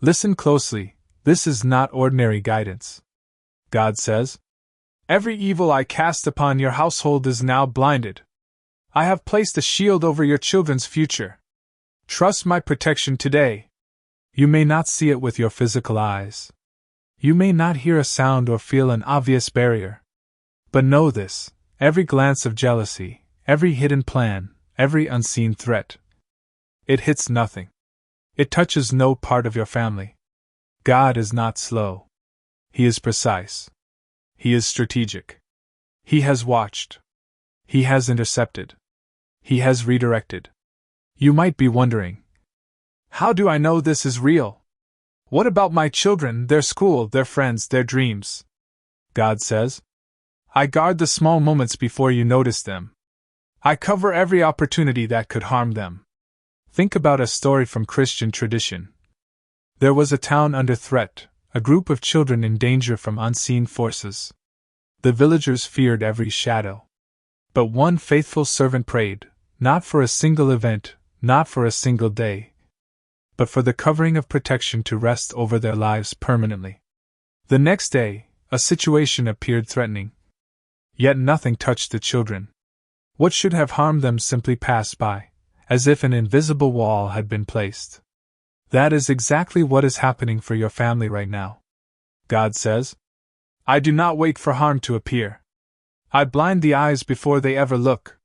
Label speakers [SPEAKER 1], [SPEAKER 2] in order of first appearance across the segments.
[SPEAKER 1] Listen closely, this is not ordinary guidance. God says, "Every evil I cast upon your household is now blinded. I have placed a shield over your children's future. Trust my protection today." You may not see it with your physical eyes. You may not hear a sound or feel an obvious barrier. But know this, every glance of jealousy, every hidden plan, every unseen threat, it hits nothing. It touches no part of your family. God is not slow. He is precise. He is strategic. He has watched. He has intercepted. He has redirected. You might be wondering, how do I know this is real? What about my children, their school, their friends, their dreams? God says, I guard the small moments before you notice them. I cover every opportunity that could harm them. Think about a story from Christian tradition. There was a town under threat, a group of children in danger from unseen forces. The villagers feared every shadow. But one faithful servant prayed, not for a single event, not for a single day, but for the covering of protection to rest over their lives permanently. The next day, a situation appeared threatening. Yet nothing touched the children. What should have harmed them simply passed by, as if an invisible wall had been placed. That is exactly what is happening for your family right now. God says, I do not wait for harm to appear. I blind the eyes before they ever look.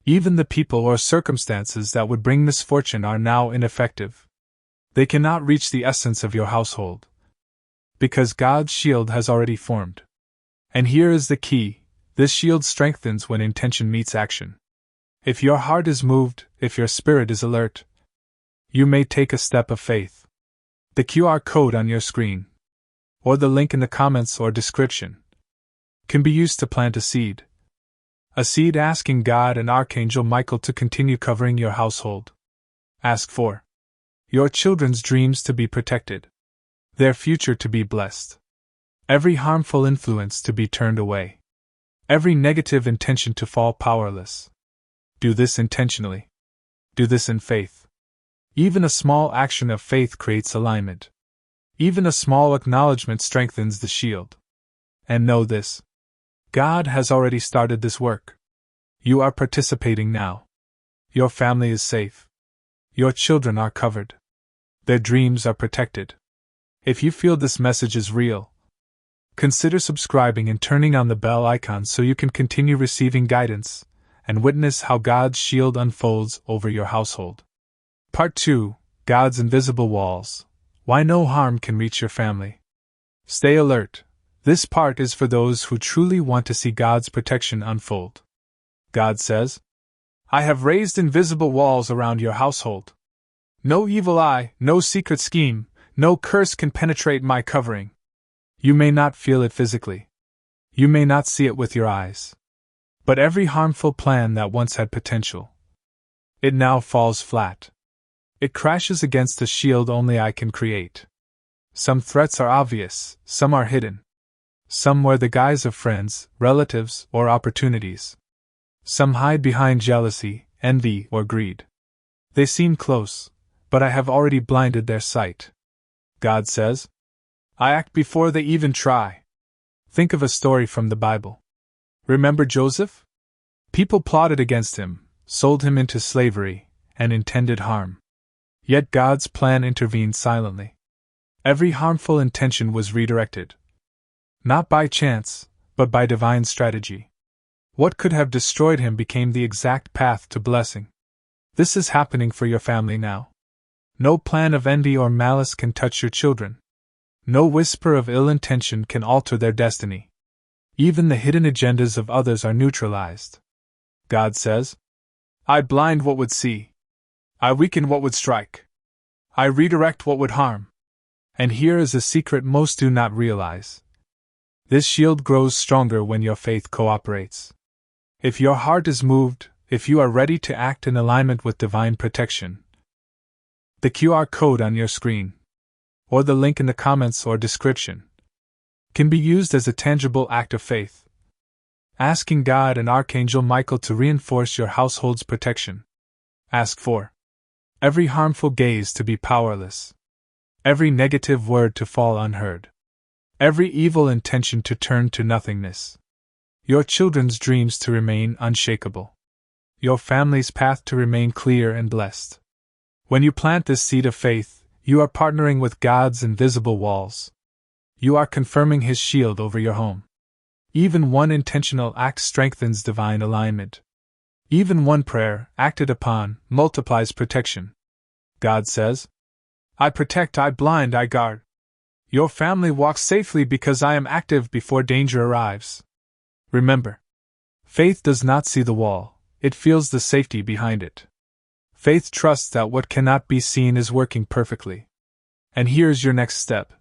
[SPEAKER 1] Even the people or circumstances that would bring misfortune are now ineffective. They cannot reach the essence of your household. Because God's shield has already formed. And here is the key, this shield strengthens when intention meets action. If your heart is moved, if your spirit is alert, you may take a step of faith. The QR code on your screen, or the link in the comments or description, can be used to plant a seed. A seed asking God and Archangel Michael to continue covering your household. Ask for your children's dreams to be protected, their future to be blessed, every harmful influence to be turned away, every negative intention to fall powerless. Do this intentionally. Do this in faith. Even a small action of faith creates alignment. Even a small acknowledgement strengthens the shield. And know this: God has already started this work. You are participating now. Your family is safe. Your children are covered. Their dreams are protected. If you feel this message is real, consider subscribing and turning on the bell icon so you can continue receiving guidance and witness how God's shield unfolds over your household. Part 2: God's Invisible Walls. Why no harm can reach your family. Stay alert. This part is for those who truly want to see God's protection unfold. God says, I have raised invisible walls around your household. No evil eye, no secret scheme, no curse can penetrate my covering. You may not feel it physically. You may not see it with your eyes. But every harmful plan that once had potential, it now falls flat. It crashes against the shield only I can create. Some threats are obvious, some are hidden. Some wear the guise of friends, relatives, or opportunities. Some hide behind jealousy, envy, or greed. They seem close, but I have already blinded their sight. God says, I act before they even try. Think of a story from the Bible. Remember Joseph? People plotted against him, sold him into slavery, and intended harm. Yet God's plan intervened silently. Every harmful intention was redirected. Not by chance, but by divine strategy. What could have destroyed him became the exact path to blessing. This is happening for your family now. No plan of envy or malice can touch your children. No whisper of ill intention can alter their destiny. Even the hidden agendas of others are neutralized. God says, I blind what would see. I weaken what would strike. I redirect what would harm. And here is a secret most do not realize. This shield grows stronger when your faith cooperates. If your heart is moved, if you are ready to act in alignment with divine protection, the QR code on your screen, or the link in the comments or description, can be used as a tangible act of faith. Asking God and Archangel Michael to reinforce your household's protection. Ask for every harmful gaze to be powerless. every negative word to fall unheard, every evil intention to turn to nothingness, your children's dreams to remain unshakable, your family's path to remain clear and blessed. When you plant this seed of faith, you are partnering with God's invisible walls. You are confirming His shield over your home. Even one intentional act strengthens divine alignment. Even one prayer, acted upon, multiplies protection. God says, I protect, I blind, I guard. Your family walks safely because I am active before danger arrives. Remember, faith does not see the wall, it feels the safety behind it. Faith trusts that what cannot be seen is working perfectly. And here's your next step.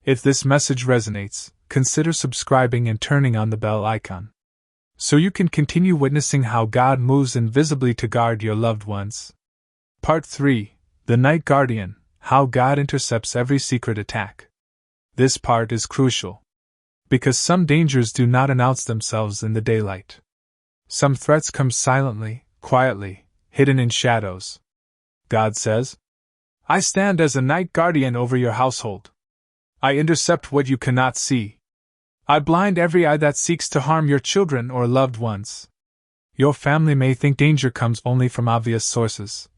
[SPEAKER 1] If this message resonates, consider subscribing and turning on the bell icon, so you can continue witnessing how God moves invisibly to guard your loved ones. Part 3. The Night Guardian, How God Intercepts Every Secret Attack. This part is crucial, because some dangers do not announce themselves in the daylight. Some threats come silently, quietly, hidden in shadows. God says, I stand as a night guardian over your household. I intercept what you cannot see. I blind every eye that seeks to harm your children or loved ones. Your family may think danger comes only from obvious sources.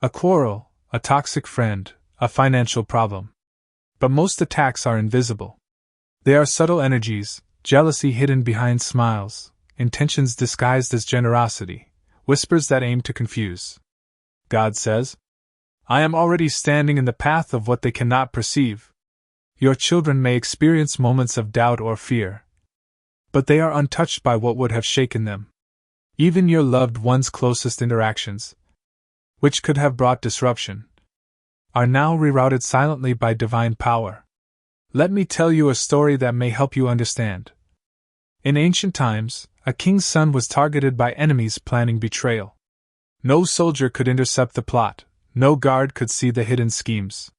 [SPEAKER 1] A quarrel, a toxic friend, a financial problem. But most attacks are invisible. They are subtle energies, jealousy hidden behind smiles, intentions disguised as generosity, whispers that aim to confuse. God says, I am already standing in the path of what they cannot perceive. Your children may experience moments of doubt or fear, but they are untouched by what would have shaken them. Even your loved one's closest interactions, which could have brought disruption, are now rerouted silently by divine power. Let me tell you a story that may help you understand. In ancient times, a king's son was targeted by enemies planning betrayal. No soldier could intercept the plot, no guard could see the hidden schemes.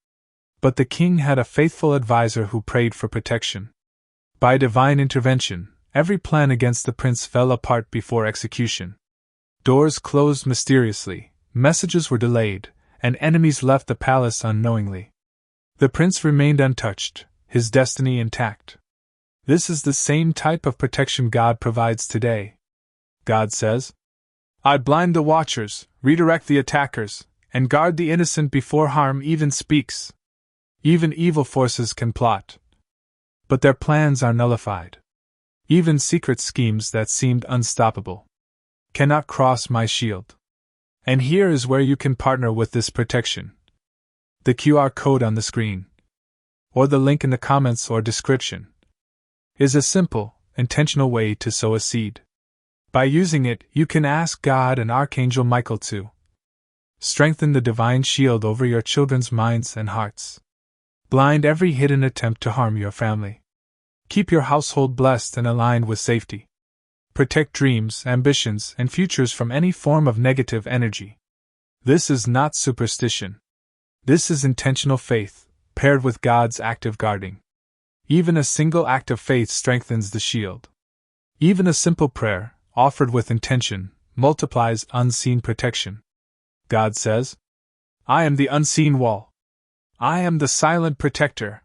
[SPEAKER 1] But the king had a faithful advisor who prayed for protection. By divine intervention, every plan against the prince fell apart before execution. Doors closed mysteriously, messages were delayed, and enemies left the palace unknowingly. The prince remained untouched, his destiny intact. This is the same type of protection God provides today. God says, I blind the watchers, redirect the attackers, and guard the innocent before harm even speaks. Even evil forces can plot, but their plans are nullified. Even secret schemes that seemed unstoppable cannot cross my shield. And here is where you can partner with this protection. The QR code on the screen, or the link in the comments or description, is a simple, intentional way to sow a seed. By using it, you can ask God and Archangel Michael to strengthen the divine shield over your children's minds and hearts. Blind every hidden attempt to harm your family. Keep your household blessed and aligned with safety. Protect dreams, ambitions, and futures from any form of negative energy. This is not superstition. This is intentional faith, paired with God's active guarding. Even a single act of faith strengthens the shield. Even a simple prayer, offered with intention, multiplies unseen protection. God says, I am the unseen wall. I am the silent protector.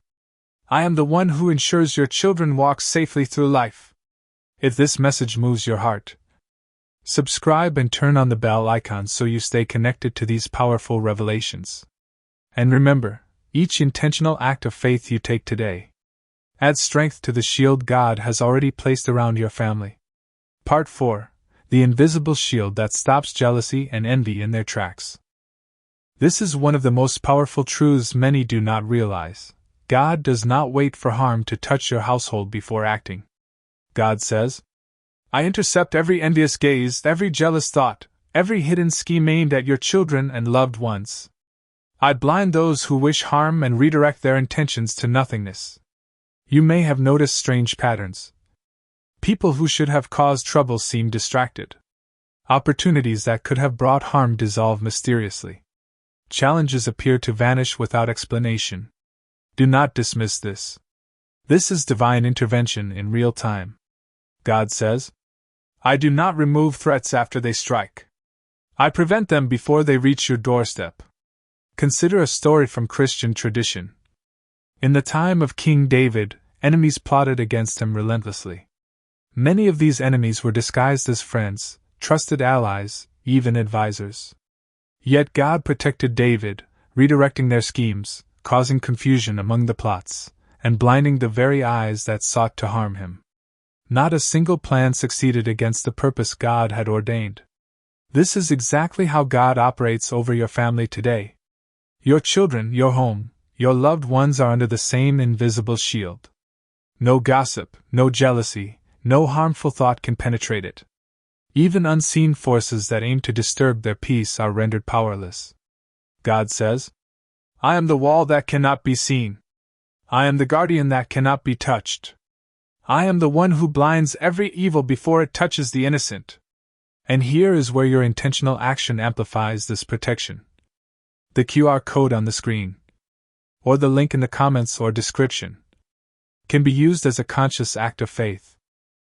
[SPEAKER 1] I am the one who ensures your children walk safely through life. If this message moves your heart, subscribe and turn on the bell icon so you stay connected to these powerful revelations. And remember, each intentional act of faith you take today adds strength to the shield God has already placed around your family. Part 4. The Invisible Shield That Stops Jealousy and Envy in Their Tracks. This is one of the most powerful truths many do not realize. God does not wait for harm to touch your household before acting. God says, I intercept every envious gaze, every jealous thought, every hidden scheme aimed at your children and loved ones. I blind those who wish harm and redirect their intentions to nothingness. You may have noticed strange patterns. People who should have caused trouble seem distracted. Opportunities that could have brought harm dissolve mysteriously. Challenges appear to vanish without explanation. Do not dismiss this. This is divine intervention in real time. God says, I do not remove threats after they strike. I prevent them before they reach your doorstep. Consider a story from Christian tradition. In the time of King David, enemies plotted against him relentlessly. Many of these enemies were disguised as friends, trusted allies, even advisors. Yet God protected David, redirecting their schemes, causing confusion among the plots, and blinding the very eyes that sought to harm him. Not a single plan succeeded against the purpose God had ordained. This is exactly how God operates over your family today. Your children, your home, your loved ones are under the same invisible shield. No gossip, no jealousy, no harmful thought can penetrate it. Even unseen forces that aim to disturb their peace are rendered powerless. God says, "I am the wall that cannot be seen. I am the guardian that cannot be touched. I am the one who blinds every evil before it touches the innocent." And here is where your intentional action amplifies this protection. The QR code on the screen, or the link in the comments or description, can be used as a conscious act of faith.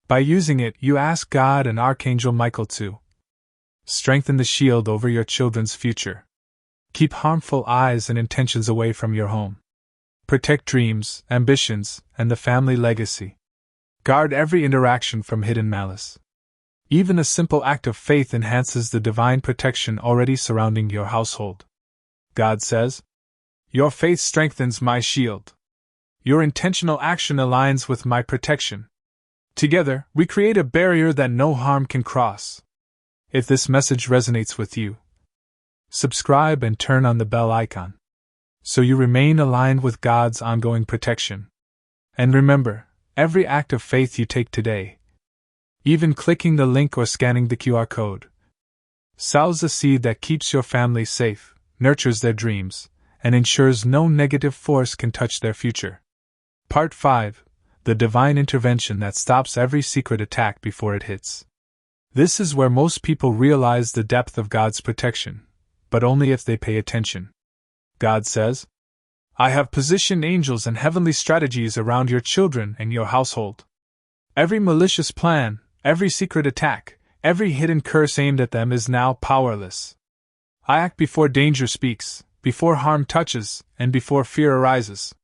[SPEAKER 1] By using it, you ask God and Archangel Michael to strengthen the shield over your children's future. Keep harmful eyes and intentions away from your home. Protect dreams, ambitions, and the family legacy. Guard every interaction from hidden malice. Even a simple act of faith enhances the divine protection already surrounding your household. God says, "Your faith strengthens my shield. Your intentional action aligns with my protection. Together, we create a barrier that no harm can cross." If this message resonates with you, subscribe and turn on the bell icon, so you remain aligned with God's ongoing protection. And remember, every act of faith you take today, even clicking the link or scanning the QR code, sows a seed that keeps your family safe, nurtures their dreams, and ensures no negative force can touch their future. Part 5. The divine intervention that stops every secret attack before it hits. This is where most people realize the depth of God's protection, but only if they pay attention. God says, "I have positioned angels and heavenly strategies around your children and your household. Every malicious plan, every secret attack, every hidden curse aimed at them is now powerless. I act before danger speaks, before harm touches, and before fear arises."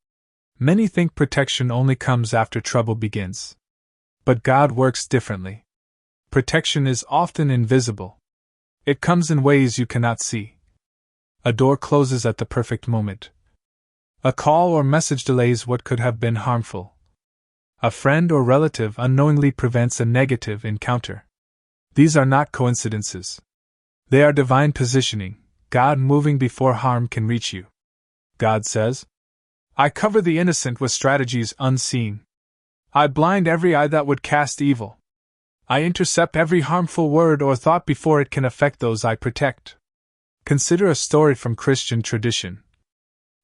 [SPEAKER 1] Many think protection only comes after trouble begins. But God works differently. Protection is often invisible. It comes in ways you cannot see. A door closes at the perfect moment. A call or message delays what could have been harmful. A friend or relative unknowingly prevents a negative encounter. These are not coincidences. They are divine positioning, God moving before harm can reach you. God says, "I cover the innocent with strategies unseen. I blind every eye that would cast evil. I intercept every harmful word or thought before it can affect those I protect." Consider a story from Christian tradition.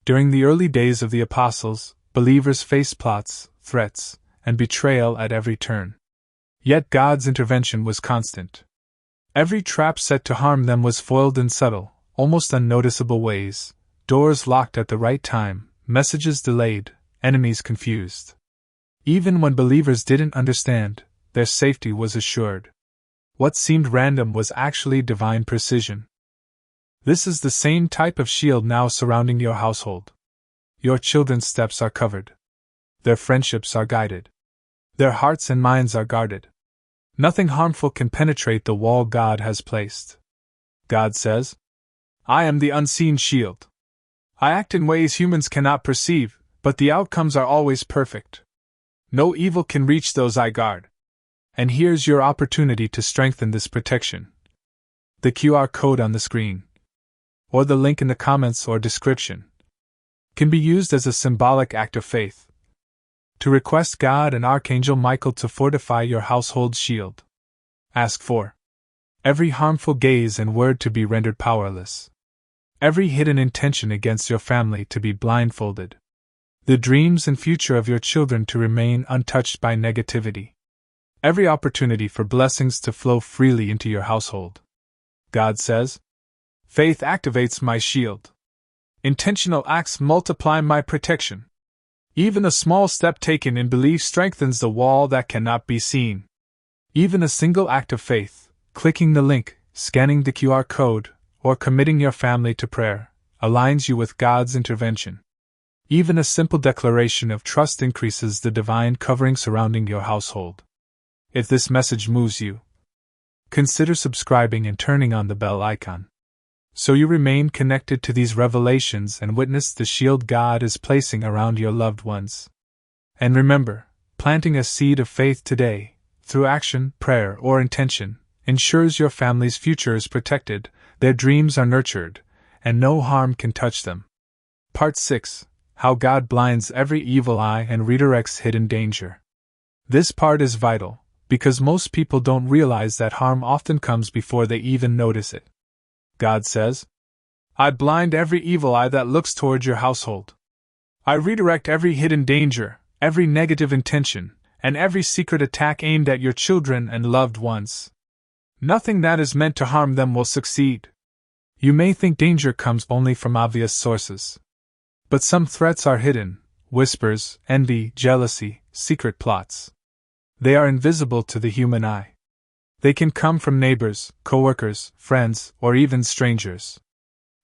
[SPEAKER 1] During the early days of the apostles, believers faced plots, threats, and betrayal at every turn. Yet God's intervention was constant. Every trap set to harm them was foiled in subtle, almost unnoticeable ways. Doors locked at the right time, messages delayed, enemies confused. Even when believers didn't understand, their safety was assured. What seemed random was actually divine precision. This is the same type of shield now surrounding your household. Your children's steps are covered. Their friendships are guided. Their hearts and minds are guarded. Nothing harmful can penetrate the wall God has placed. God says, "I am the unseen shield. I act in ways humans cannot perceive, but the outcomes are always perfect. No evil can reach those I guard." And here's your opportunity to strengthen this protection. The QR code on the screen, or the link in the comments or description, can be used as a symbolic act of faith to request God and Archangel Michael to fortify your household shield. Ask for every harmful gaze and word to be rendered powerless, every hidden intention against your family to be blindfolded, the dreams and future of your children to remain untouched by negativity, every opportunity for blessings to flow freely into your household. God says, "Faith activates my shield. Intentional acts multiply my protection. Even a small step taken in belief strengthens the wall that cannot be seen." Even a single act of faith, clicking the link, scanning the QR code, or committing your family to prayer, aligns you with God's intervention. Even a simple declaration of trust increases the divine covering surrounding your household. If this message moves you, consider subscribing and turning on the bell icon, so you remain connected to these revelations and witness the shield God is placing around your loved ones. And remember, planting a seed of faith today, through action, prayer, or intention, ensures your family's future is protected, their dreams are nurtured, and no harm can touch them. Part 6: How God blinds every evil eye and redirects hidden danger. This part is vital, because most people don't realize that harm often comes before they even notice it. God says, "I blind every evil eye that looks toward your household. I redirect every hidden danger, every negative intention, and every secret attack aimed at your children and loved ones. Nothing that is meant to harm them will succeed." You may think danger comes only from obvious sources. But some threats are hidden: whispers, envy, jealousy, secret plots. They are invisible to the human eye. They can come from neighbors, coworkers, friends, or even strangers.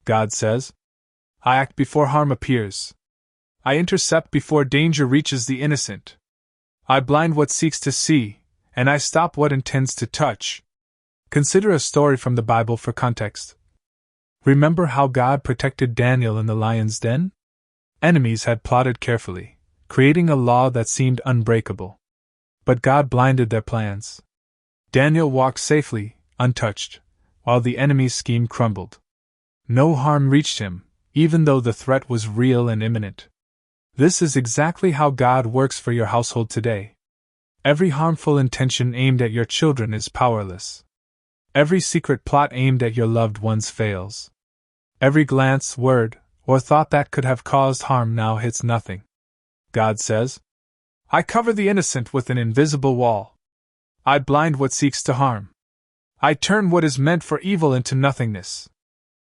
[SPEAKER 1] God says, "I act before harm appears. I intercept before danger reaches the innocent. I blind what seeks to see, and I stop what intends to touch." Consider a story from the Bible for context. Remember how God protected Daniel in the lion's den? Enemies had plotted carefully, creating a law that seemed unbreakable. But God blinded their plans. Daniel walked safely, untouched, while the enemy's scheme crumbled. No harm reached him, even though the threat was real and imminent. This is exactly how God works for your household today. Every harmful intention aimed at your children is powerless. Every secret plot aimed at your loved ones fails. Every glance, word, or thought that could have caused harm now hits nothing. God says, "I cover the innocent with an invisible wall. I blind what seeks to harm. I turn what is meant for evil into nothingness."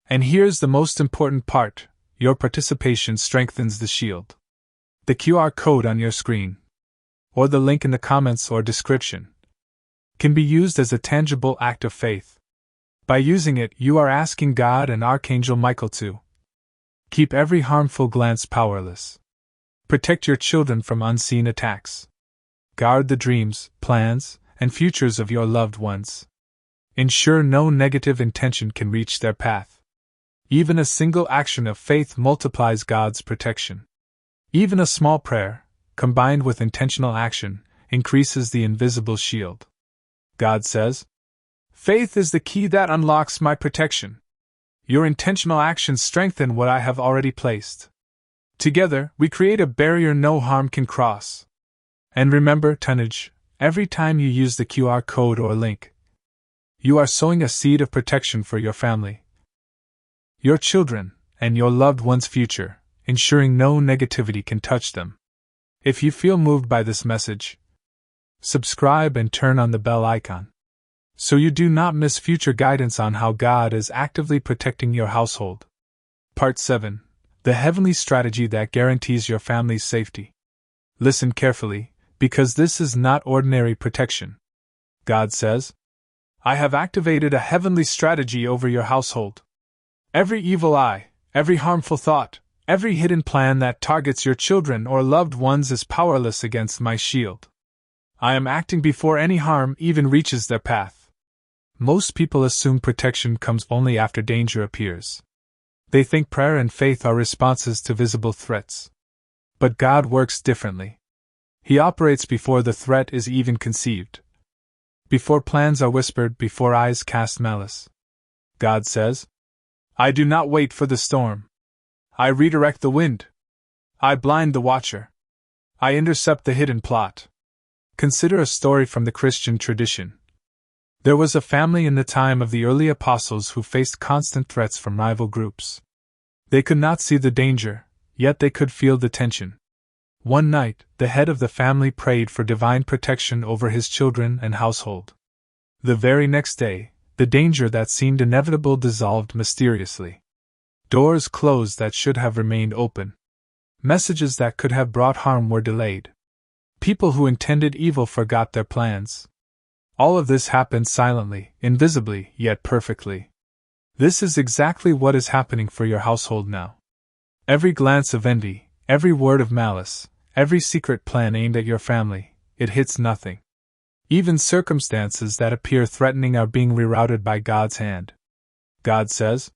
[SPEAKER 1] And here's the most important part: your participation strengthens the shield. The QR code on your screen, or the link in the comments or description, can be used as a tangible act of faith. By using it, you are asking God and Archangel Michael to keep every harmful glance powerless. Protect your children from unseen attacks. Guard the dreams, plans, and futures of your loved ones. Ensure no negative intention can reach their path. Even a single action of faith multiplies God's protection. Even a small prayer, combined with intentional action, increases the invisible shield. God says, "Faith is the key that unlocks my protection. Your intentional actions strengthen what I have already placed. Together, we create a barrier no harm can cross." And remember, tonnage, every time you use the QR code or link, you are sowing a seed of protection for your family, your children, and your loved ones' future, ensuring no negativity can touch them. If you feel moved by this message, subscribe and turn on the bell icon, so you do not miss future guidance on how God is actively protecting your household. Part 7: The Heavenly Strategy That Guarantees Your Family's Safety. Listen carefully, because this is not ordinary protection. God says, "I have activated a heavenly strategy over your household. Every evil eye, every harmful thought, every hidden plan that targets your children or loved ones is powerless against my shield. I am acting before any harm even reaches their path." Most people assume protection comes only after danger appears. They think prayer and faith are responses to visible threats. But God works differently. He operates before the threat is even conceived, before plans are whispered, before eyes cast malice. God says, "I do not wait for the storm. I redirect the wind. I blind the watcher. I intercept the hidden plot." Consider a story from the Christian tradition. There was a family in the time of the early apostles who faced constant threats from rival groups. They could not see the danger, yet they could feel the tension. One night, the head of the family prayed for divine protection over his children and household. The very next day, the danger that seemed inevitable dissolved mysteriously. Doors closed that should have remained open. Messages that could have brought harm were delayed. People who intended evil forgot their plans. All of this happened silently, invisibly, yet perfectly. This is exactly what is happening for your household now. Every glance of envy, every word of malice, every secret plan aimed at your family, it hits nothing. Even circumstances that appear threatening are being rerouted by God's hand. God says,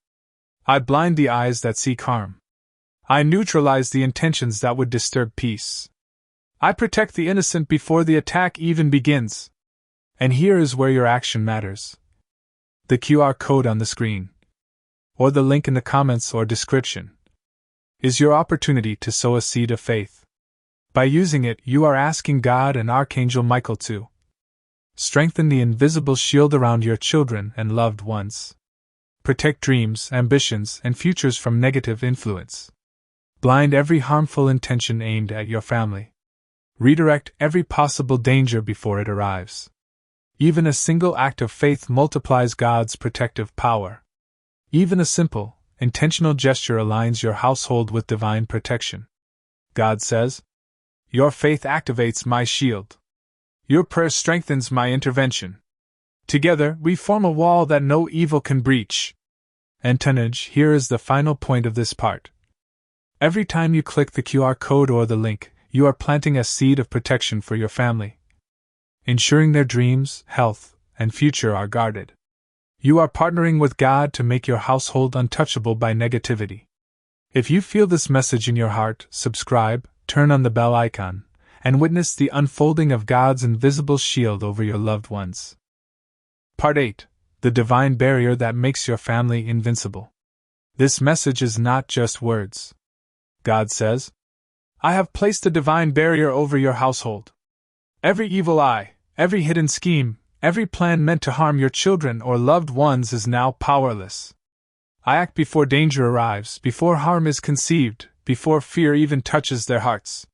[SPEAKER 1] I blind the eyes that seek harm. I neutralize the intentions that would disturb peace. I protect the innocent before the attack even begins. And here is where your action matters. The QR code on the screen, or the link in the comments or description, is your opportunity to sow a seed of faith. By using it, you are asking God and Archangel Michael to strengthen the invisible shield around your children and loved ones. Protect dreams, ambitions, and futures from negative influence. Blind every harmful intention aimed at your family. Redirect every possible danger before it arrives. Even a single act of faith multiplies God's protective power. Even a simple, intentional gesture aligns your household with divine protection. God says, your faith activates my shield. Your prayer strengthens my intervention. Together, we form a wall that no evil can breach. And tonnage, here is the final point of this part. Every time you click the QR code or the link, you are planting a seed of protection for your family, ensuring their dreams, health, and future are guarded. You are partnering with God to make your household untouchable by negativity. If you feel this message in your heart, subscribe, turn on the bell icon, and witness the unfolding of God's invisible shield over your loved ones. Part 8. The Divine Barrier That Makes Your Family Invincible. This message is not just words. God says, I have placed a divine barrier over your household. Every evil eye, every hidden scheme, every plan meant to harm your children or loved ones is now powerless. I act before danger arrives, before harm is conceived, before fear even touches their hearts.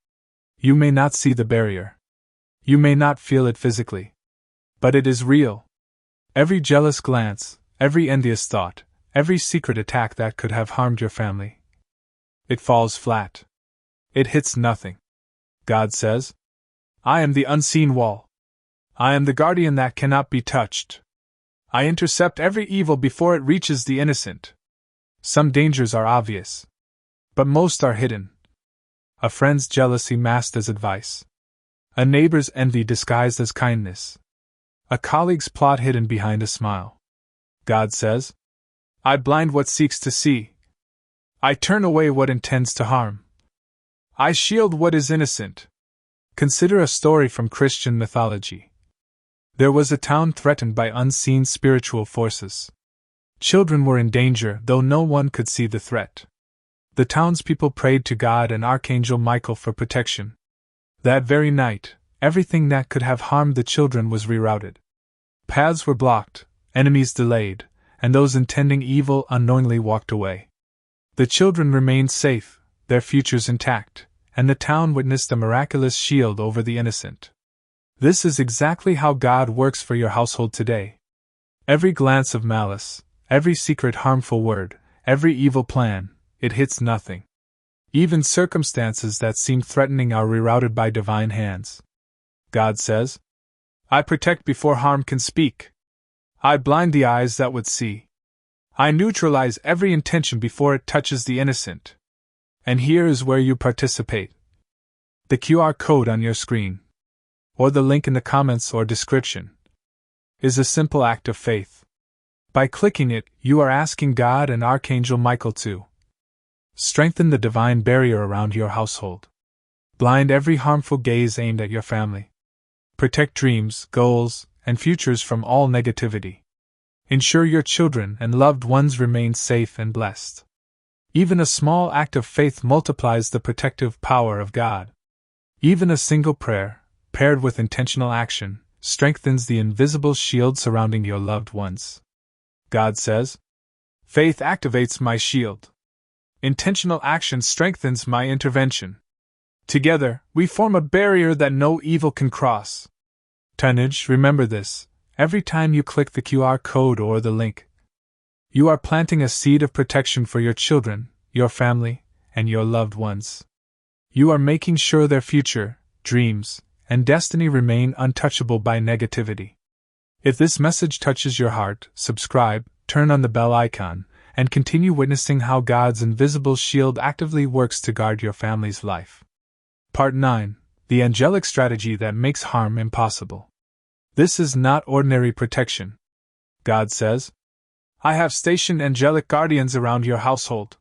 [SPEAKER 1] You may not see the barrier. You may not feel it physically. But it is real. Every jealous glance, every envious thought, every secret attack that could have harmed your family, it falls flat. It hits nothing. God says, I am the unseen wall. I am the guardian that cannot be touched. I intercept every evil before it reaches the innocent. Some dangers are obvious, but most are hidden. A friend's jealousy masked as advice. A neighbor's envy disguised as kindness. A colleague's plot hidden behind a smile. God says, I blind what seeks to see. I turn away what intends to harm. I shield what is innocent. Consider a story from Christian mythology. There was a town threatened by unseen spiritual forces. Children were in danger, though no one could see the threat. The townspeople prayed to God and Archangel Michael for protection. That very night, everything that could have harmed the children was rerouted. Paths were blocked, enemies delayed, and those intending evil unknowingly walked away. The children remained safe, their futures intact, and the town witnessed a miraculous shield over the innocent. This is exactly how God works for your household today. Every glance of malice, every secret harmful word, every evil plan, it hits nothing. Even circumstances that seem threatening are rerouted by divine hands. God says, I protect before harm can speak. I blind the eyes that would see. I neutralize every intention before it touches the innocent. And here is where you participate. The QR code on your screen, or the link in the comments or description, is a simple act of faith. By clicking it, you are asking God and Archangel Michael to strengthen the divine barrier around your household. Blind every harmful gaze aimed at your family. Protect dreams, goals, and futures from all negativity. Ensure your children and loved ones remain safe and blessed. Even a small act of faith multiplies the protective power of God. Even a single prayer, paired with intentional action, strengthens the invisible shield surrounding your loved ones. God says, faith activates my shield. Intentional action strengthens my intervention. Together, we form a barrier that no evil can cross. Tonnage, remember this, every time you click the QR code or the link, you are planting a seed of protection for your children, your family, and your loved ones. You are making sure their future, dreams, and destiny remain untouchable by negativity. If this message touches your heart, subscribe, turn on the bell icon, and continue witnessing how God's invisible shield actively works to guard your family's life. Part 9. The Angelic Strategy That Makes Harm Impossible. This is not ordinary protection. God says, I have stationed angelic guardians around your household.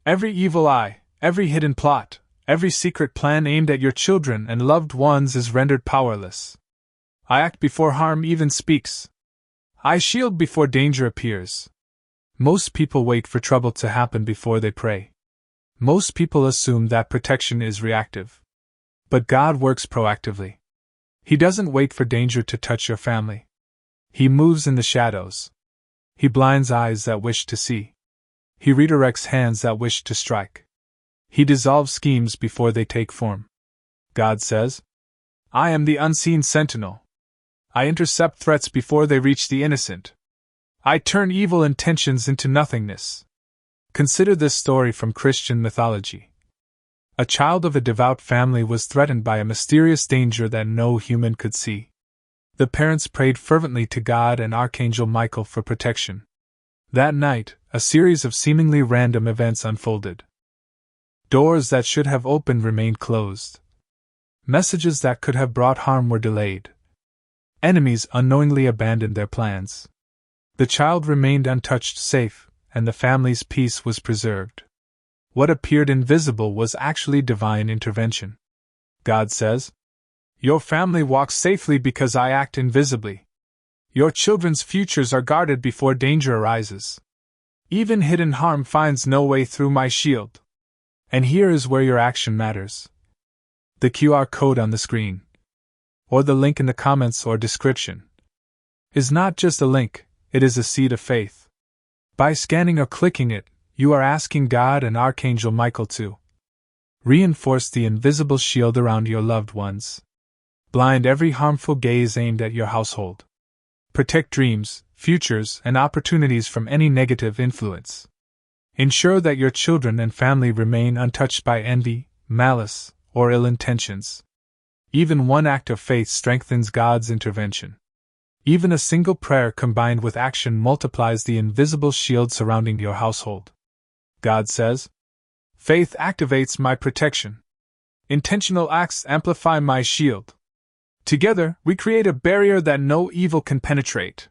[SPEAKER 1] Every evil eye, every hidden plot, every secret plan aimed at your children and loved ones is rendered powerless. I act before harm even speaks. I shield before danger appears. Most people wait for trouble to happen before they pray. Most people assume that protection is reactive. But God works proactively. He doesn't wait for danger to touch your family. He moves in the shadows. He blinds eyes that wish to see. He redirects hands that wish to strike. He dissolves schemes before they take form. God says, I am the unseen sentinel. I intercept threats before they reach the innocent. I turn evil intentions into nothingness. Consider this story from Christian mythology. A child of a devout family was threatened by a mysterious danger that no human could see. The parents prayed fervently to God and Archangel Michael for protection. That night, a series of seemingly random events unfolded. Doors that should have opened remained closed. Messages that could have brought harm were delayed. Enemies unknowingly abandoned their plans. The child remained untouched, safe, and the family's peace was preserved. What appeared invisible was actually divine intervention. God says, Your family walks safely because I act invisibly. Your children's futures are guarded before danger arises. Even hidden harm finds no way through my shield. And here is where your action matters. The QR code on the screen, or the link in the comments or description, is not just a link, it is a seed of faith. By scanning or clicking it, you are asking God and Archangel Michael to reinforce the invisible shield around your loved ones. Blind every harmful gaze aimed at your household. Protect dreams, futures, and opportunities from any negative influence. Ensure that your children and family remain untouched by envy, malice, or ill intentions. Even one act of faith strengthens God's intervention. Even a single prayer combined with action multiplies the invisible shield surrounding your household. God says, Faith activates my protection. Intentional acts amplify my shield. Together, we create a barrier that no evil can penetrate.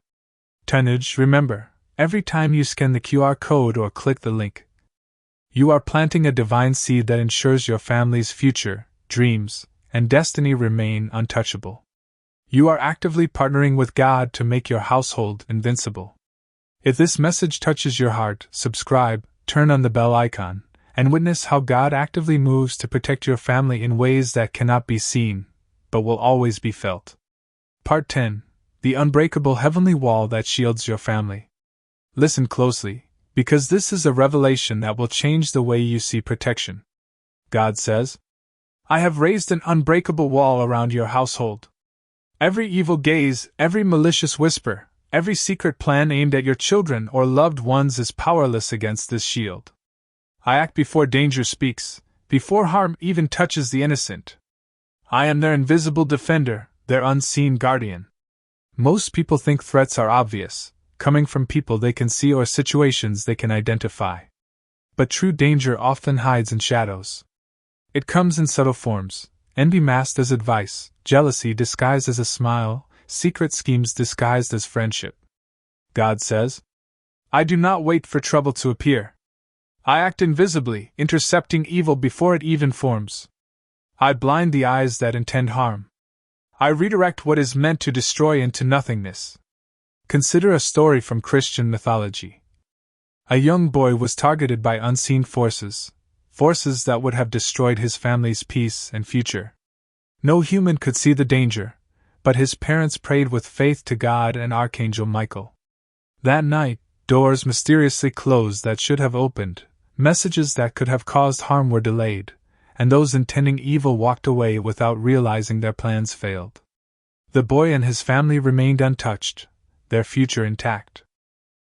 [SPEAKER 1] Tonnage, remember, every time you scan the QR code or click the link, you are planting a divine seed that ensures your family's future, dreams, and destiny remain untouchable. You are actively partnering with God to make your household invincible. If this message touches your heart, subscribe, turn on the bell icon, and witness how God actively moves to protect your family in ways that cannot be seen, but will always be felt. Part 10. The Unbreakable Heavenly Wall That Shields Your Family. Listen closely, because this is a revelation that will change the way you see protection. God says, I have raised an unbreakable wall around your household. Every evil gaze, every malicious whisper, every secret plan aimed at your children or loved ones is powerless against this shield. I act before danger speaks, before harm even touches the innocent. I am their invisible defender, their unseen guardian. Most people think threats are obvious, coming from people they can see or situations they can identify. But true danger often hides in shadows. It comes in subtle forms, envy masked as advice, jealousy disguised as a smile, secret schemes disguised as friendship. God says, I do not wait for trouble to appear. I act invisibly, intercepting evil before it even forms. I blind the eyes that intend harm. I redirect what is meant to destroy into nothingness. Consider a story from Christian mythology. A young boy was targeted by unseen forces that would have destroyed his family's peace and future. No human could see the danger, but his parents prayed with faith to God and Archangel Michael. That night, doors mysteriously closed that should have opened, messages that could have caused harm were delayed, and those intending evil walked away without realizing their plans failed. The boy and his family remained untouched, their future intact.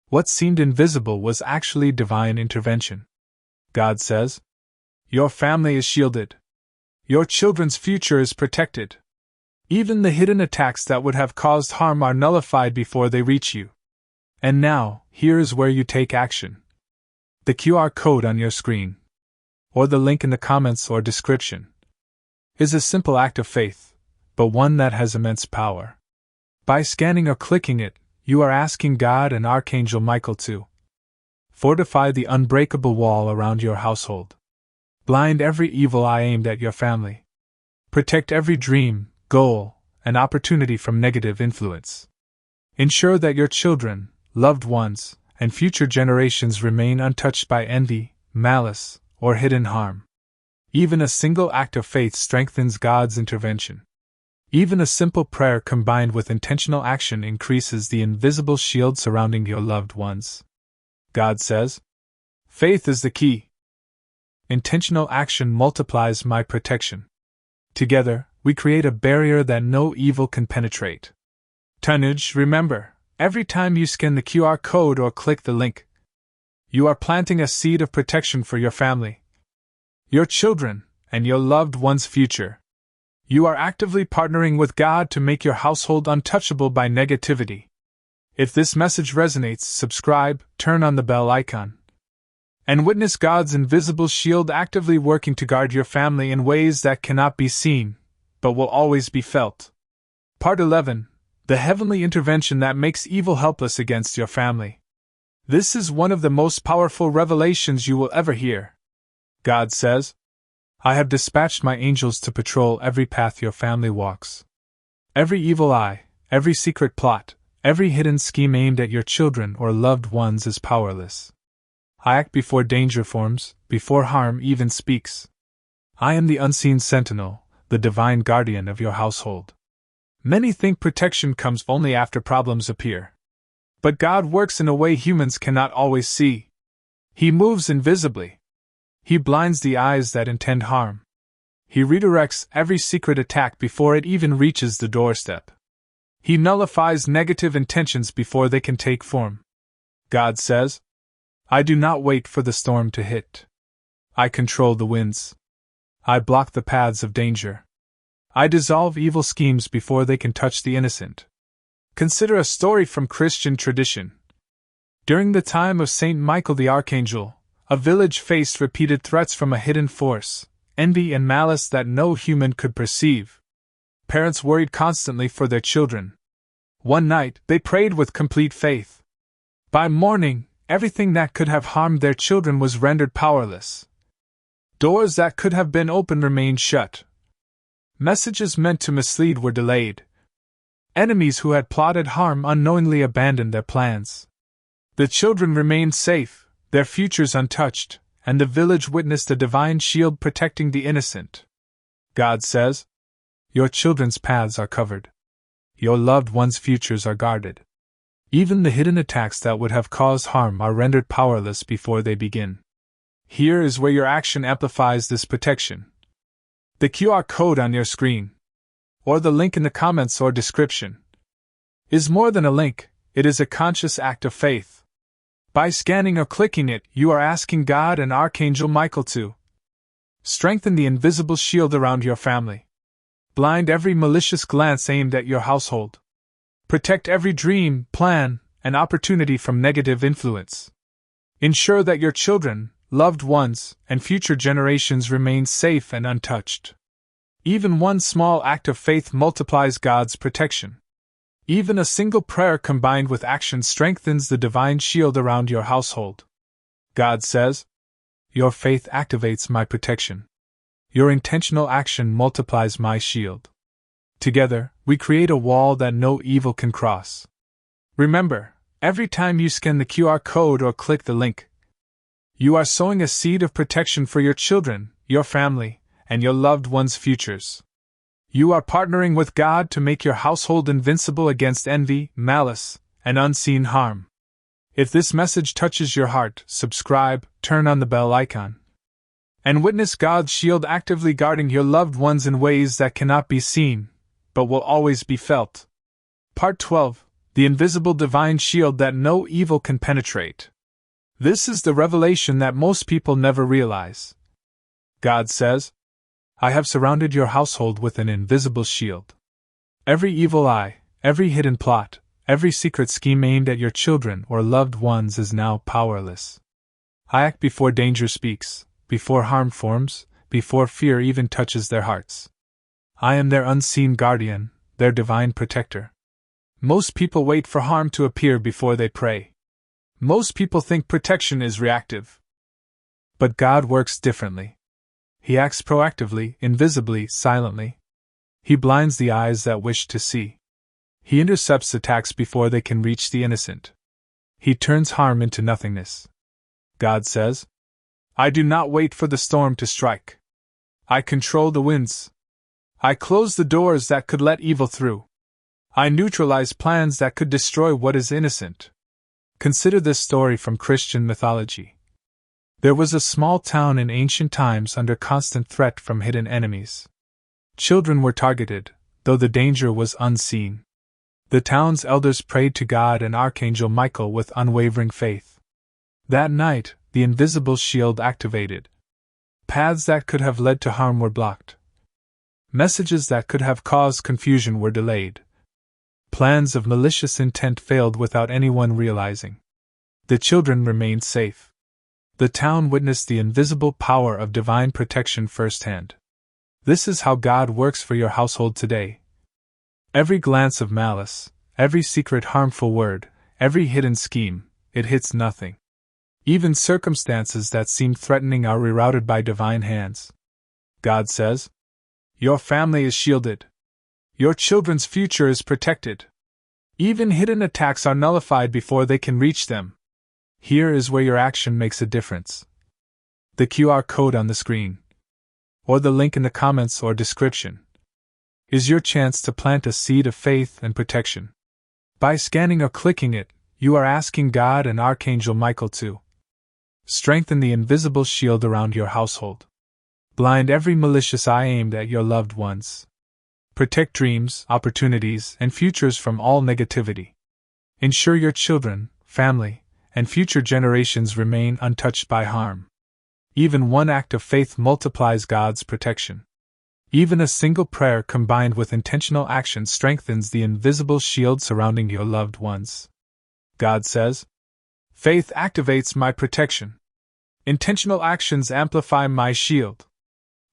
[SPEAKER 1] What seemed invisible was actually divine intervention. God says, Your family is shielded. Your children's future is protected. Even the hidden attacks that would have caused harm are nullified before they reach you. And now, here is where you take action. The QR code on your screen, or the link in the comments or description, is a simple act of faith, but one that has immense power. By scanning or clicking it, you are asking God and Archangel Michael to fortify the unbreakable wall around your household, blind every evil eye aimed at your family, protect every dream, goal, and opportunity from negative influence. Ensure that your children, loved ones, and future generations remain untouched by envy, malice, or hidden harm. Even a single act of faith strengthens God's intervention. Even a simple prayer combined with intentional action increases the invisible shield surrounding your loved ones. God says, faith is the key. Intentional action multiplies my protection. Together, we create a barrier that no evil can penetrate. Tonnage, remember, every time you scan the QR code or click the link, you are planting a seed of protection for your family, your children, and your loved ones' future. You are actively partnering with God to make your household untouchable by negativity. If this message resonates, subscribe, turn on the bell icon, and witness God's invisible shield actively working to guard your family in ways that cannot be seen, but will always be felt. Part 11. The heavenly intervention that makes evil helpless against your family. This is one of the most powerful revelations you will ever hear. God says, I have dispatched my angels to patrol every path your family walks. Every evil eye, every secret plot, every hidden scheme aimed at your children or loved ones is powerless. I act before danger forms, before harm even speaks. I am the unseen sentinel, the divine guardian of your household. Many think protection comes only after problems appear. But God works in a way humans cannot always see. He moves invisibly. He blinds the eyes that intend harm. He redirects every secret attack before it even reaches the doorstep. He nullifies negative intentions before they can take form. God says, I do not wait for the storm to hit. I control the winds. I block the paths of danger. I dissolve evil schemes before they can touch the innocent. Consider a story from Christian tradition. During the time of Saint Michael the Archangel, a village faced repeated threats from a hidden force, envy and malice that no human could perceive. Parents worried constantly for their children. One night, they prayed with complete faith. By morning, everything that could have harmed their children was rendered powerless. Doors that could have been opened remained shut. Messages meant to mislead were delayed. Enemies who had plotted harm unknowingly abandoned their plans. The children remained safe, their futures untouched, and the village witnessed a divine shield protecting the innocent. God says, your children's paths are covered. Your loved ones' futures are guarded. Even the hidden attacks that would have caused harm are rendered powerless before they begin. Here is where your action amplifies this protection. The QR code on your screen, or the link in the comments or description, is more than a link, it is a conscious act of faith. By scanning or clicking it, you are asking God and Archangel Michael to strengthen the invisible shield around your family, blind every malicious glance aimed at your household, protect every dream, plan, and opportunity from negative influence. Ensure that your children, loved ones, and future generations remain safe and untouched. Even one small act of faith multiplies God's protection. Even a single prayer combined with action strengthens the divine shield around your household. God says, your faith activates my protection. Your intentional action multiplies my shield. Together, we create a wall that no evil can cross. Remember, every time you scan the QR code or click the link, you are sowing a seed of protection for your children, your family, and your loved ones' futures. You are partnering with God to make your household invincible against envy, malice, and unseen harm. If this message touches your heart, subscribe, turn on the bell icon, and witness God's shield actively guarding your loved ones in ways that cannot be seen, but will always be felt. Part 12. The invisible divine shield that no evil can penetrate. This is the revelation that most people never realize. God says, I have surrounded your household with an invisible shield. Every evil eye, every hidden plot, Every secret scheme aimed at your children or loved ones is now powerless. I act before danger speaks, before harm forms, before fear even touches their hearts. I am their unseen guardian, their divine protector. Most people wait for harm to appear before they pray. Most people think protection is reactive. But God works differently. He acts proactively, invisibly, silently. He blinds the eyes that wish to see. He intercepts attacks before they can reach the innocent. He turns harm into nothingness. God says, I do not wait for the storm to strike. I control the winds. I close the doors that could let evil through. I neutralize plans that could destroy what is innocent. Consider this story from Christian mythology. There was a small town in ancient times under constant threat from hidden enemies. Children were targeted, though the danger was unseen. The town's elders prayed to God and Archangel Michael with unwavering faith. That night, the invisible shield activated. Paths that could have led to harm were blocked. Messages that could have caused confusion were delayed. Plans of malicious intent failed without anyone realizing. The children remained safe. The town witnessed the invisible power of divine protection firsthand. This is how God works for your household today. Every glance of malice, every secret harmful word, every hidden scheme, it hits nothing. Even circumstances that seem threatening are rerouted by divine hands. God says, your family is shielded. Your children's future is protected. Even hidden attacks are nullified before they can reach them. Here is where your action makes a difference. The QR code on the screen, or the link in the comments or description, is your chance to plant a seed of faith and protection. By scanning or clicking it, you are asking God and Archangel Michael to strengthen the invisible shield around your household. Blind every malicious eye aimed at your loved ones. Protect dreams, opportunities, and futures from all negativity. Ensure your children, family, and future generations remain untouched by harm. Even one act of faith multiplies God's protection. Even a single prayer combined with intentional action strengthens the invisible shield surrounding your loved ones. God says, faith activates my protection. Intentional actions amplify my shield.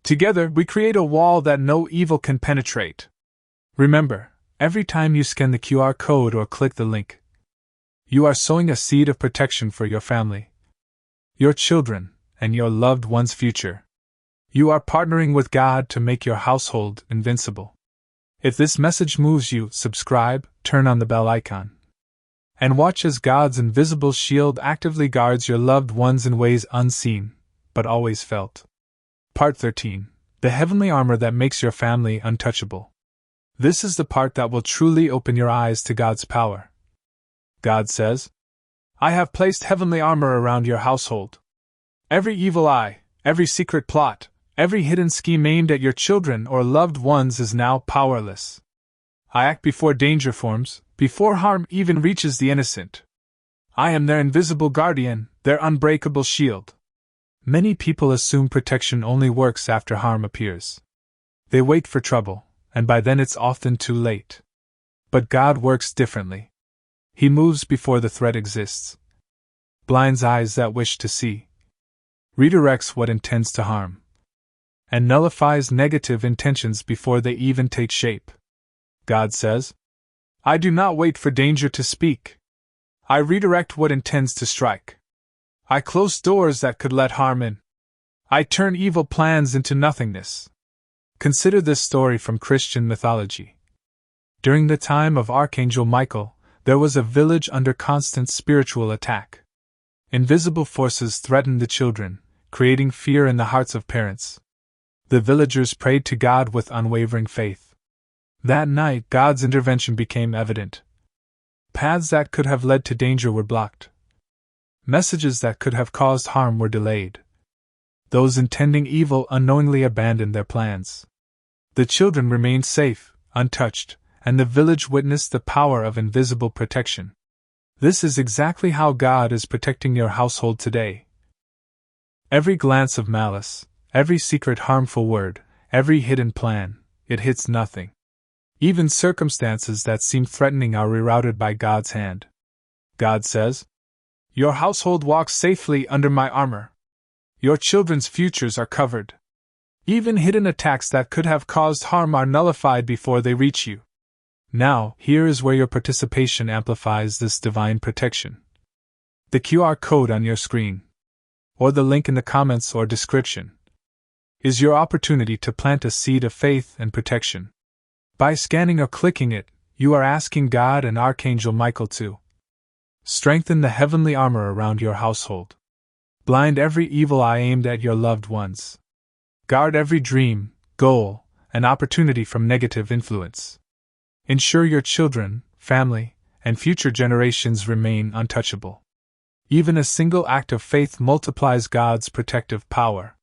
[SPEAKER 1] Together, we create a wall that no evil can penetrate. Remember, every time you scan the QR code or click the link, you are sowing a seed of protection for your family, your children, and your loved one's future. You are partnering with God to make your household invincible. If this message moves you, subscribe, turn on the bell icon, and watch as God's invisible shield actively guards your loved ones in ways unseen, but always felt. Part 13. The heavenly armor that makes your family untouchable. This is the part that will truly open your eyes to God's power. God says, I have placed heavenly armor around your household. Every evil eye, every secret plot, every hidden scheme aimed at your children or loved ones is now powerless. I act before danger forms, before harm even reaches the innocent. I am their invisible guardian, their unbreakable shield. Many people assume protection only works after harm appears. They wait for trouble, and by then it's often too late. But God works differently. He moves before the threat exists. Blinds eyes that wish to see. Redirects what intends to harm. And nullifies negative intentions before they even take shape. God says, I do not wait for danger to speak. I redirect what intends to strike. I close doors that could let harm in. I turn evil plans into nothingness. Consider this story from Christian mythology. During the time of Archangel Michael, there was a village under constant spiritual attack. Invisible forces threatened the children, creating fear in the hearts of parents. The villagers prayed to God with unwavering faith. That night, God's intervention became evident. Paths that could have led to danger were blocked. Messages that could have caused harm were delayed. Those intending evil unknowingly abandoned their plans. The children remained safe, untouched, and the village witnessed the power of invisible protection. This is exactly how God is protecting your household today. Every glance of malice, every secret harmful word, every hidden plan, it hits nothing. Even circumstances that seem threatening are rerouted by God's hand. God says, "Your household walks safely under my armor. Your children's futures are covered. Even hidden attacks that could have caused harm are nullified before they reach you." Now, here is where your participation amplifies this divine protection. The QR code on your screen, or the link in the comments or description, is your opportunity to plant a seed of faith and protection. By scanning or clicking it, you are asking God and Archangel Michael to strengthen the heavenly armor around your household, blind every evil eye aimed at your loved ones, guard every dream, goal, and opportunity from negative influence. Ensure your children, family, and future generations remain untouchable. Even a single act of faith multiplies God's protective power.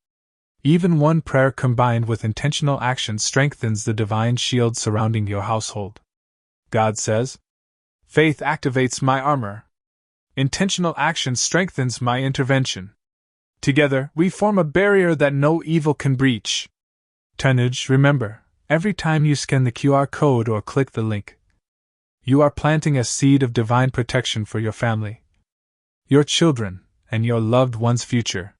[SPEAKER 1] Even one prayer combined with intentional action strengthens the divine shield surrounding your household. God says, "Faith activates my armor. Intentional action strengthens my intervention. Together, we form a barrier that no evil can breach." Tonnage, remember, every time you scan the QR code or click the link, you are planting a seed of divine protection for your family, your children, and your loved ones' future.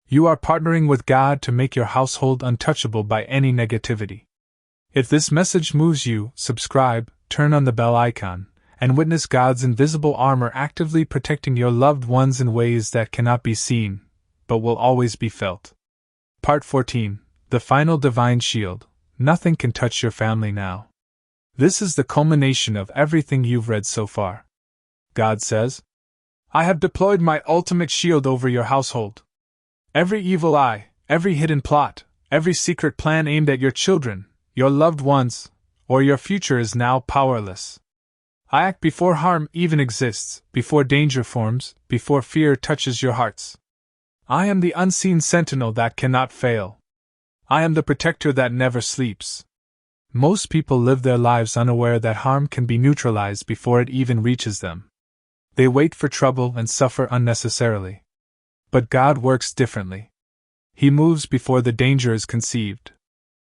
[SPEAKER 1] You are partnering with God to make your household untouchable by any negativity. If this message moves you, subscribe, turn on the bell icon, and witness God's invisible armor actively protecting your loved ones in ways that cannot be seen, but will always be felt. Part 14. The Final Divine Shield. Nothing can touch your family now. This is the culmination of everything you've read so far. God says, "I have deployed my ultimate shield over your household. Every evil eye, every hidden plot, every secret plan aimed at your children, your loved ones, or your future is now powerless. I act before harm even exists, before danger forms, before fear touches your hearts. I am the unseen sentinel that cannot fail. I am the protector that never sleeps." Most people live their lives unaware that harm can be neutralized before it even reaches them. They wait for trouble and suffer unnecessarily. But God works differently. He moves before the danger is conceived.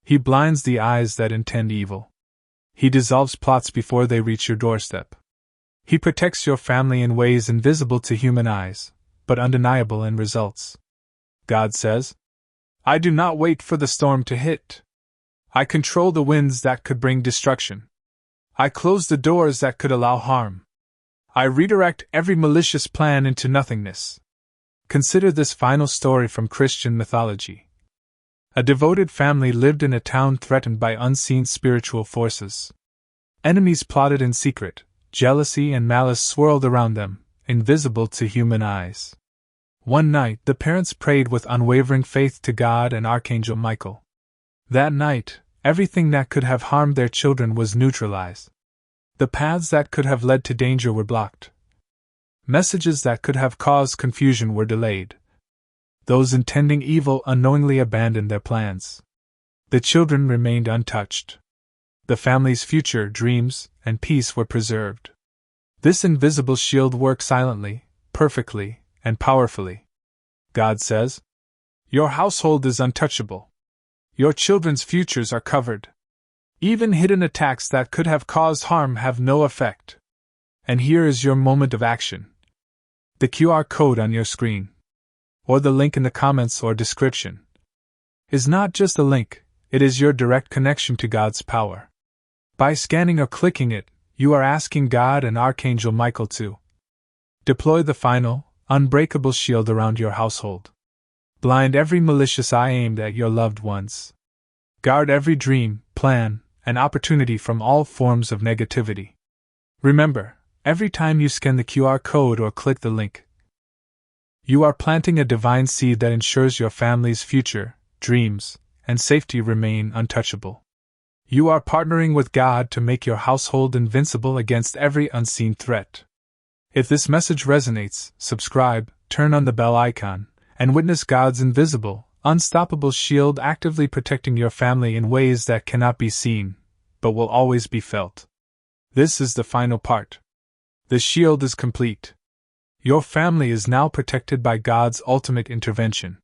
[SPEAKER 1] He blinds the eyes that intend evil. He dissolves plots before they reach your doorstep. He protects your family in ways invisible to human eyes, but undeniable in results. God says, "I do not wait for the storm to hit. I control the winds that could bring destruction. I close the doors that could allow harm. I redirect every malicious plan into nothingness." Consider this final story from Christian mythology. A devoted family lived in a town threatened by unseen spiritual forces. Enemies plotted in secret, jealousy and malice swirled around them, invisible to human eyes. One night, the parents prayed with unwavering faith to God and Archangel Michael. That night, everything that could have harmed their children was neutralized. The paths that could have led to danger were blocked. Messages that could have caused confusion were delayed. Those intending evil unknowingly abandoned their plans. The children remained untouched. The family's future, dreams, and peace were preserved. This invisible shield works silently, perfectly, and powerfully. God says, "Your household is untouchable. Your children's futures are covered. Even hidden attacks that could have caused harm have no effect." And here is your moment of action. The QR code on your screen, or the link in the comments or description, is not just a link, it is your direct connection to God's power. By scanning or clicking it, you are asking God and Archangel Michael to deploy the final, unbreakable shield around your household. Blind every malicious eye aimed at your loved ones. Guard every dream, plan, and opportunity from all forms of negativity. Remember, every time you scan the QR code or click the link, you are planting a divine seed that ensures your family's future, dreams, and safety remain untouchable. You are partnering with God to make your household invincible against every unseen threat. If this message resonates, subscribe, turn on the bell icon, and witness God's invisible, unstoppable shield actively protecting your family in ways that cannot be seen, but will always be felt. This is the final part. The shield is complete. Your family is now protected by God's ultimate intervention.